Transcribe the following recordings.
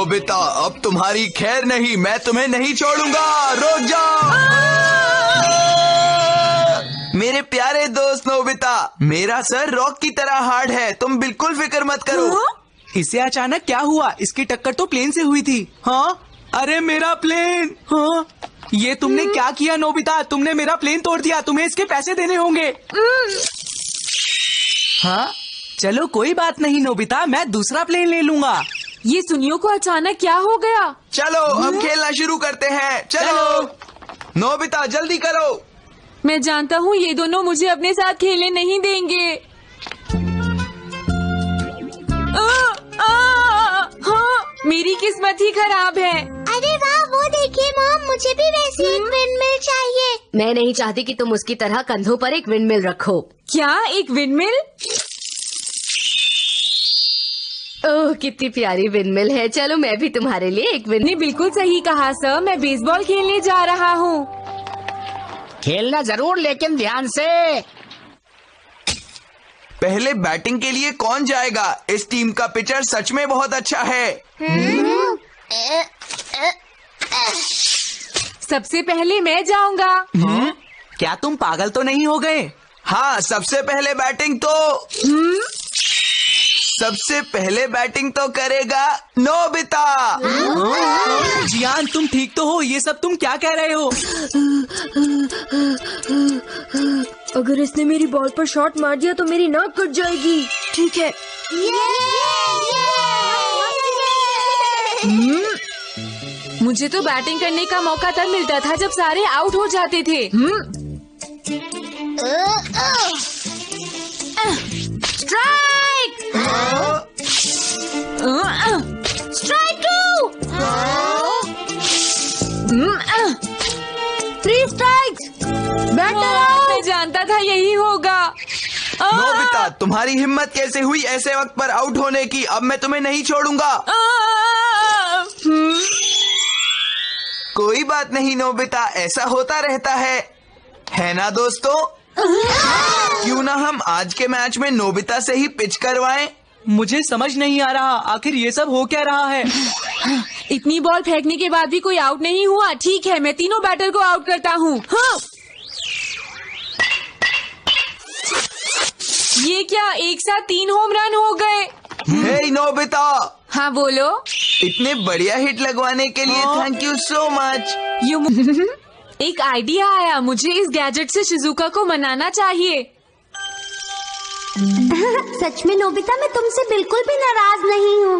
Nobita, अब तुम्हारी खैर नहीं, मैं तुम्हें नहीं छोड़ूंगा। रुक जाओ। मेरे प्यारे दोस्त नोबिता, मेरा सर रॉक की तरह हार्ड है, तुम बिल्कुल फिक्र मत करो। इसे अचानक क्या हुआ? इसकी टक्कर तो प्लेन से हुई थी। हाँ, अरे मेरा प्लेन। हाँ, ये तुमने क्या किया नोबिता? तुमने मेरा प्लेन तोड़ दिया, तुम्हें इसके पैसे देने होंगे। हाँ, चलो कोई बात नहीं नोबिता, मैं दूसरा प्लेन ले लूंगा। ये सुनियो को अचानक क्या हो गया? चलो अब खेलना शुरू करते हैं। चलो नोबिता जल्दी करो। मैं जानता हूँ ये दोनों मुझे अपने साथ खेलने नहीं देंगे। हाँ, मेरी किस्मत ही खराब है। अरे वाह, वो देखिए मॉम, मुझे भी वैसी एक विंडमिल चाहिए। मैं नहीं चाहती कि तुम उसकी तरह कंधों पर एक विंडमिल रखो। क्या, एक विंडमिल? ओह, कितनी प्यारी विंडमिल है। चलो मैं भी तुम्हारे लिए एक विंडमिल। ने बिल्कुल सही कहा सर, मैं बेसबॉल खेलने जा रहा हूँ। खेलना जरूर, लेकिन ध्यान से। पहले बैटिंग के लिए कौन जाएगा? इस टीम का पिचर सच में बहुत अच्छा है। सबसे पहले मैं जाऊंगा। क्या तुम पागल तो नहीं हो गए? हाँ, सबसे पहले बैटिंग तो करेगा नोबिता। जियान, तुम ठीक तो हो? ये सब तुम क्या कह रहे हो? अगर इसने मेरी बॉल पर शॉट मार दिया तो मेरी नाक कट जाएगी। ठीक है। मुझे तो बैटिंग करने का मौका तब मिलता था जब सारे आउट हो जाते थे। Strike! Strike 2! 3 strikes! Batter out! मैं जानता था यही होगा। नोबिता, तुम्हारी हिम्मत कैसे हुई ऐसे वक्त पर आउट होने की? अब मैं तुम्हें नहीं छोड़ूंगा। कोई बात नहीं नोबिता, ऐसा होता रहता है ना दोस्तों? क्यों ना हम आज के मैच में नोबिता से ही पिच करवाएं? मुझे समझ नहीं आ रहा, आखिर ये सब हो क्या रहा है? इतनी बॉल फेंकने के बाद भी कोई आउट नहीं हुआ। ठीक है, मैं तीनों बैटर को आउट करता हूँ। हाँ। ये क्या, एक साथ 3 होम रन हो गए? हे नोबिता। हाँ बोलो। इतने बढ़िया हिट लगवाने के लिए थैंक यू सो मच। एक आइडिया आया, मुझे इस गैजेट से शिजुका को मनाना चाहिए। सच में नोबिता, मैं तुमसे बिल्कुल भी नाराज नहीं हूँ।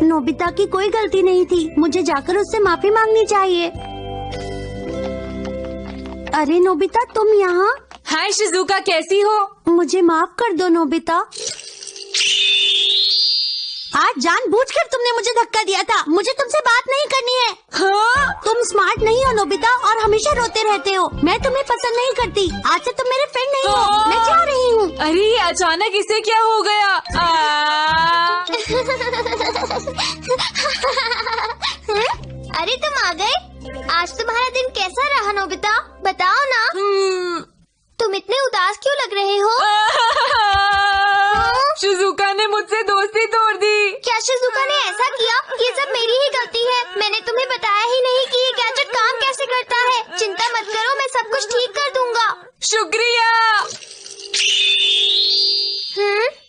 नोबिता की कोई गलती नहीं थी, मुझे जाकर उससे माफी मांगनी चाहिए। अरे नोबिता, तुम यहाँ? हाय शिजुका, कैसी हो? मुझे माफ कर दो नोबिता, आज जानबूझकर तुमने मुझे धक्का दिया था। मुझे तुमसे बात नहीं करनी है। हाँ? तुम स्मार्ट नहीं हो नोबिता, और हमेशा रोते रहते हो। मैं तुम्हें पसंद नहीं करती। आज से तुम मेरे फ्रेंड नहीं हो। मैं जा रही हूँ। अरे अचानक इसे क्या हो गया? अरे तुम आ गए। आज तुम्हारा दिन कैसा रहा नोबिता? बताओ ना। तुम इतने उदास क्यों लग रहे हो? शिजुका ने मुझसे दोस्ती तोड़ दी। क्या शिजुका ने ऐसा किया? ये सब मेरी ही गलती है। मैंने तुम्हें बताया ही नहीं कि ये गैजेट काम कैसे करता है। चिंता मत करो, मैं सब कुछ ठीक कर दूंगा। शुक्रिया।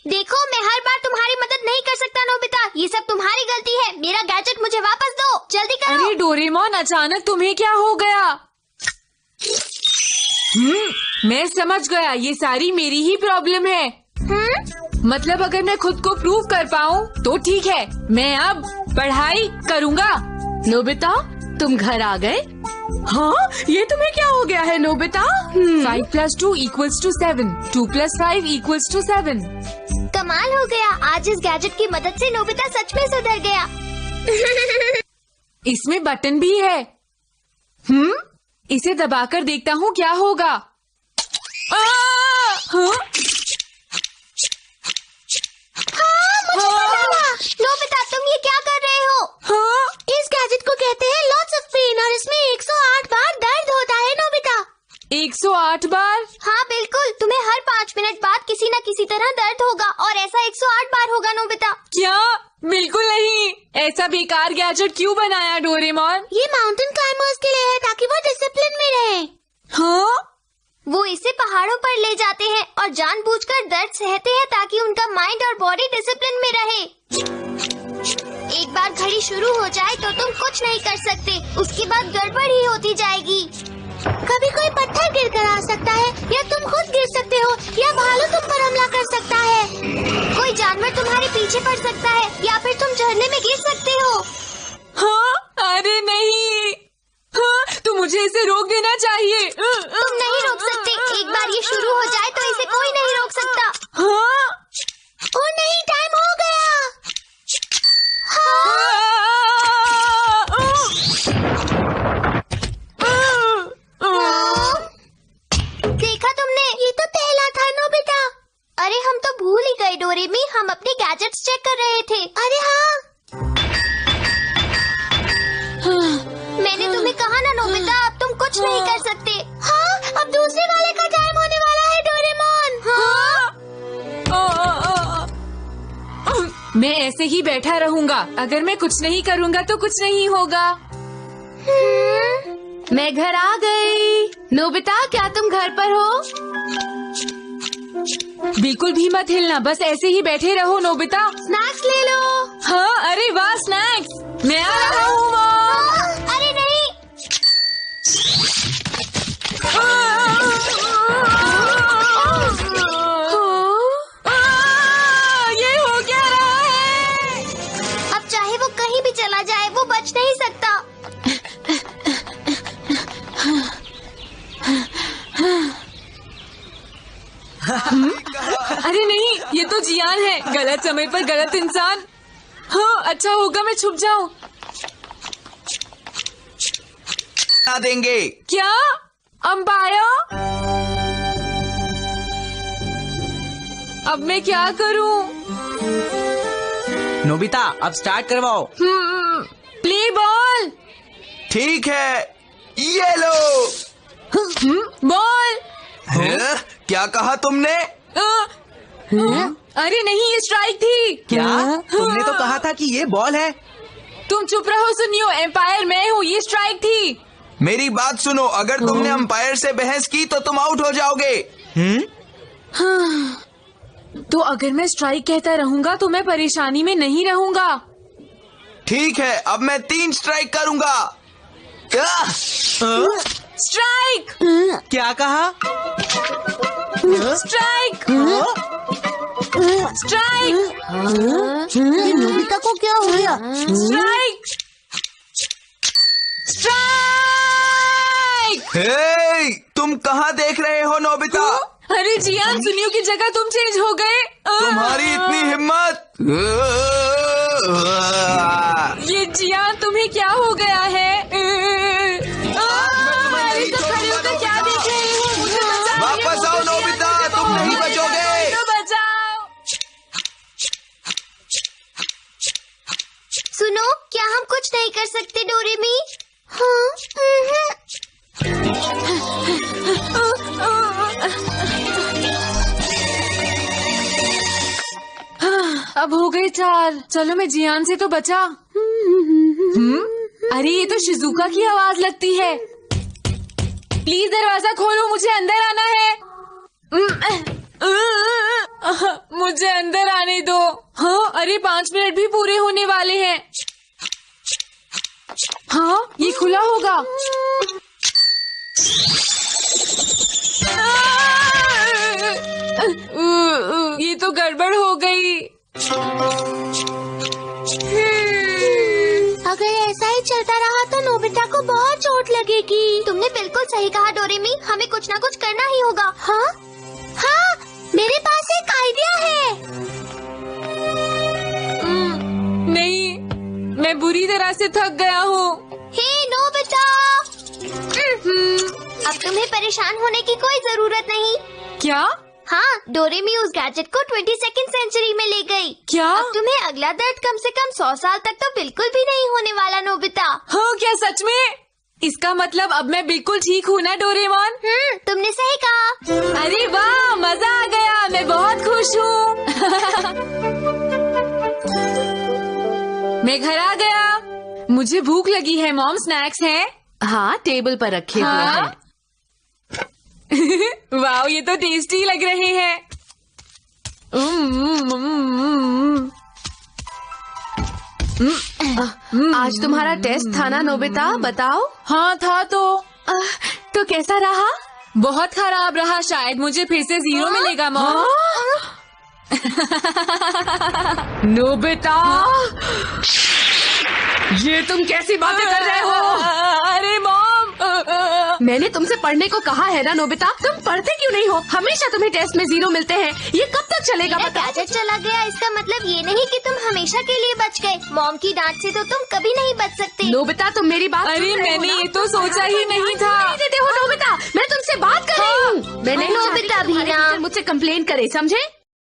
देखो, मैं हर बार तुम्हारी मदद नहीं कर सकता नोबिता। ये सब तुम्हारी गलती है। मेरा गैजेट मुझे वापस दो, जल्दी करो। अरे डोरेमोन, अचानक तुम्हें क्या हो गया? मैं समझ गया, ये सारी मेरी ही प्रॉब्लम है। मतलब अगर मैं खुद को प्रूव कर पाऊँ तो ठीक है, मैं अब पढ़ाई करूँगा। नोबिता, तुम घर आ गए? हाँ, ये तुम्हें क्या हो गया है नोबिता? 5 + 2 = 7, 2 + 5 = 7। कमाल हो गया, आज इस गैजेट की मदद से नोबिता सच में सुधर गया। इसमें बटन भी है। इसे दबाकर देखता हूँ क्या होगा। नोबिता, तुम ये क्या कर रहे हो? हाँ? इस गैजेट को कहते हैं लॉट्स ऑफ पेन, और इसमें 108 बार दर्द होता है नोबिता। 108 बार? हाँ बिल्कुल, तरह दर्द होगा और ऐसा 108 बार होगा नोबिता। क्या? बिल्कुल नहीं। ऐसा बेकार गैजेट क्यों बनाया डोरेमोन? ये माउंटेन क्लाइंबर्स के लिए है ताकि वो डिसिप्लिन में रहे। हाँ? वो इसे पहाड़ों पर ले जाते हैं और जानबूझकर दर्द सहते हैं ताकि उनका माइंड और बॉडी डिसिप्लिन में रहे। एक बार घड़ी शुरू हो जाए तो तुम कुछ नहीं कर सकते, उसके बाद गड़बड़ ही होती जाएगी। कभी कोई पत्थर गिर कर आ सकता है या तुम खुद गिर सकते हो या भालू तुम पर हमला कर सकता है। कोई जानवर तुम्हारे पीछे पड़ सकता है या फिर तुम झरने में गिर सकते हो। हाँ? अरे नहीं। हाँ? तो मुझे इसे रोक देना चाहिए। तुम नहीं रोक सकते, एक बार ये शुरू हो जाए तो इसे कोई नहीं रोक सकता। हाँ? ओ नहीं, टाइम हो गया। देखा तुमने, ये तो पहला था नोबिता। अरे हम तो भूल ही गए डोरेमी, हम अपने गैजेट्स चेक कर रहे थे। अरे हाँ, मैंने तुम्हें कहा ना नोबिता, अब तुम कुछ नहीं कर सकते। हाँ, अब दूसरे वाले का टाइम होने वाला है डोरेमोन। हाँ? मैं ऐसे ही बैठा रहूंगा। अगर मैं कुछ नहीं करूंगा तो कुछ नहीं होगा। मैं घर आ गई। नोबिता, क्या तुम घर पर हो? बिल्कुल भी मत हिलना, बस ऐसे ही बैठे रहो नोबिता। स्नैक्स ले लो। हाँ? अरे वाह, स्नैक्स। मैं आ रहा हूँ मॉम। अरे नहीं। ये हो क्या रहा है? अब चाहे वो कहीं भी चला जाए, वो बच नहीं सकता। अरे नहीं, ये तो जियान है। गलत समय पर गलत इंसान। हाँ, अच्छा होगा मैं छुप जाऊं। ना देंगे। क्या? अंपायर? अब मैं क्या करूं? नोबिता, अब स्टार्ट करवाओ। Play ball. ठीक है, ये लो। बॉल। हैं? क्या कहा तुमने? अरे नहीं, ये स्ट्राइक थी। क्या? तुमने तो कहा था कि ये बॉल है। तुम चुप रहो, सुनियो। एम्पायर मैं हूँ, ये स्ट्राइक थी। मेरी बात सुनो, अगर तुमने अंपायर से बहस की तो तुम आउट हो जाओगे। तो अगर मैं स्ट्राइक कहता रहूंगा तो मैं परेशानी में नहीं रहूंगा। ठीक है, अब मैं 3 स्ट्राइक करूंगा। स्ट्राइक। क्या कहा? स्ट्राइक। स्ट्राइक। ये नोबिता को क्या हो गया? स्ट्राइक। स्ट्राइक। हे, तुम कहाँ देख रहे हो नोबिता? अरे जियान, सुनियो की जगह तुम चेंज हो गए। तुम्हारी इतनी हिम्मत? ये जियान, तुम्हें क्या हो गया है? अरे तो खड़े होकर क्या देख रहे हो? मुझे बचाओ। वापस आओ नोबिता, तुम नहीं बचोगे। तो बचाओ। सुनो, क्या हम कुछ नहीं कर सकते डोरेमी? हाँ? अब हो गए 4। चलो, मैं जियान से तो बचा। अरे ये तो शिजुका की आवाज लगती है। प्लीज दरवाजा खोलो, मुझे अंदर आना है। मुझे अंदर आने दो। हाँ? अरे 5 मिनट भी पूरे होने वाले हैं। हाँ, ये खुला होगा। ये तो गड़बड़ हो गई। अगर ऐसा ही चलता रहा तो नोबिता को बहुत चोट लगेगी। तुमने बिल्कुल सही कहा डोरेमी, हमें कुछ ना कुछ करना ही होगा। हाँ? हाँ, मेरे पास एक आइडिया है। नहीं, मैं बुरी तरह से थक गया हूँ। हे नोबिता! अब तुम्हें परेशान होने की कोई जरूरत नहीं। क्या? हाँ, डोरेमी उस गैजेट को 22nd सेंचुरी में ले गई। क्या? अब तुम्हें अगला दर्द कम से कम 100 साल तक तो बिल्कुल भी नहीं होने वाला नोबिता। हाँ, क्या सच में? इसका मतलब अब मैं बिल्कुल ठीक हूँ ना डोरेमोन? तुमने सही कहा। अरे वाह, मजा आ गया, मैं बहुत खुश हूँ। मैं घर आ गया। मुझे भूख लगी है मॉम, स्नैक्स हैं? हाँ, टेबल पर रखे हुए हाँ? हैं। वाह, ये तो टेस्टी लग रहे हैं। आज तुम्हारा टेस्ट था ना नोबिता, बताओ। हाँ था तो। तो कैसा रहा? बहुत खराब रहा, शायद मुझे फिर से 0 मिलेगा मॉम। नोबिता, ये तुम कैसी बातें कर रहे हो? अरे मॉम, मैंने तुमसे पढ़ने को कहा है ना नोबिता, तुम पढ़ते क्यों नहीं हो? हमेशा तुम्हें टेस्ट में 0 मिलते हैं, ये कब तक चलेगा? मेरा गैजेट चला गया, इसका मतलब ये नहीं कि तुम हमेशा के लिए बच गए। मॉम की डांट से तो तुम कभी नहीं बच सकते। नोबिता, तुम मेरी बात अरे सुन रहे हो मैंने ना? ये तो सोचा ही नहीं था। नहीं देते हो नोबिता, मैं तुमसे बात कर रही हूँ। मैं नहीं नोबिता चाहती कि भी तुम्हारे ना। टीचर मुझसे कंप्लेन करे, समझे?